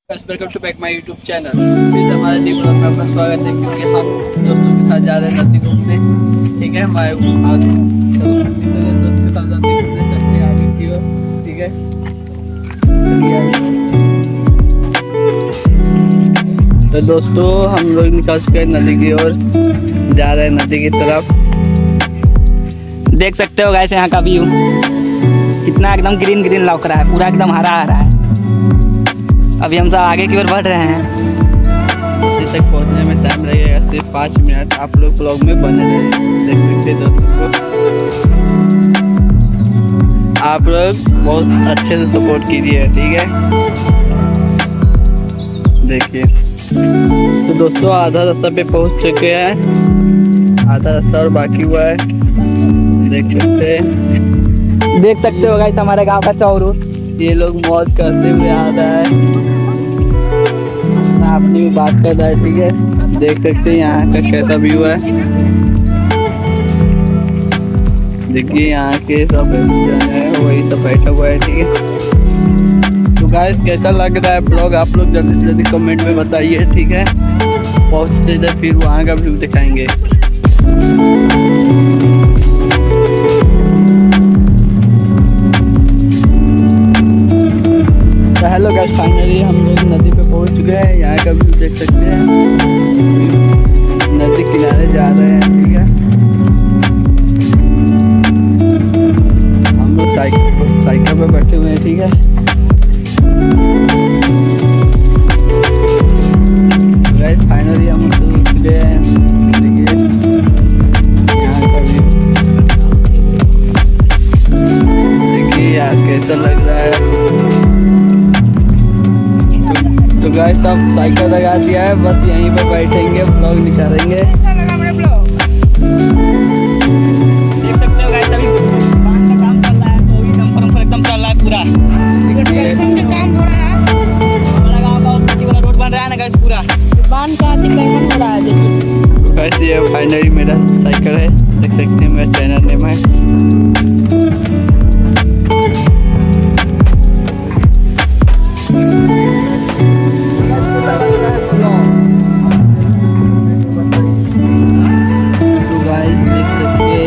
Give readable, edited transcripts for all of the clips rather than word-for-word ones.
Welcome to back my YouTube channel. फिर हमारे new blog में आपका स्वागत है, क्योंकि हम दोस्तों के साथ जा रहे हैं नदी घूमने। ठीक है, हमारे दोस्त के साथ नदी घूमने चलते हैं आगे की ओर। ठीक है, तो दोस्तों हम लोग निकल चुके हैं नदी की ओर, जा रहे हैं नदी की तरफ। देख सकते हो गाइस यहाँ का व्यू कितना एकदम ग्रीन ग्रीन लौक रहा है, पूरा एकदम हरा हरा है। अभी हम सब आगे की ओर बढ़ रहे हैं। नदी तक पहुंचने में टाइम लगेगा सिर्फ 5 मिनट। आप लोग ब्लॉग में बने रहे, देख सकते हैं दोस्तों को। आप लोग बहुत अच्छे से सपोर्ट कीजिए, ठीक है। देखिए तो दोस्तों आधा रास्ता पे पहुंच चुके हैं, आधा रास्ता और बाकी हुआ है। देख सकते हो गाइस हमारे गांव का चौरू। ये लोग मौज करते हुए आ रहा है, अपनी भी बात कर रहा है। ठीक है, देख सकते हैं यहाँ का कैसा व्यू है। देखिए यहाँ के सब है, वही सब बैठा हुआ है। ठीक है, तो गाइस कैसा लग रहा है ब्लॉग, आप लोग जल्दी से जल्दी कमेंट में बताइए। ठीक है, पहुँचते थे फिर वहाँ का व्यू दिखाएंगे। हेलो गाइस, फाइनली हम लोग नदी पे पहुंच चुके हैं। यहाँ का व्यू देख सकते हैं, नदी किनारे जा रहे हैं। ठीक है, हम लोग साइकिल पे बैठे हुए हैं। ठीक है, गाइस फाइनली हम लोग पहुंच चुके हैं। देखिए यहाँ का व्यू, देखिए यार कैसा लग रहा है। तो गाइस सब साइकिल लगा दिया है, बस यहीं पे बैठेंगे, ब्लॉग निकालेंगे। देख सकते हो गाइस अभी बांध का काम चल रहा है, तो एकदम एकदम चल रहा है पूरा। कंस्ट्रक्शन का काम हो रहा है। हमारा गांव का उसकी वाला रोड बन रहा है ना गाइस, पूरा बांध का अतिक्रमण हो रहा है। देखिए तो गाइस ये फाइनली मेरा साइकिल है, देख सकते हैं मेरा चैनल नेम है।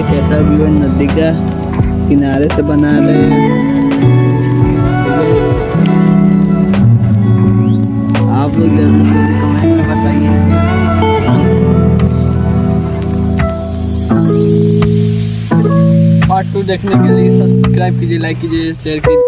कैसा व्यू है नदी का, किनारे से बना रहे हैं। आप लोग जल्दी से कमेंट में बताइए। पार्ट 2 देखने के लिए सब्सक्राइब कीजिए, लाइक कीजिए, शेयर कीजिए।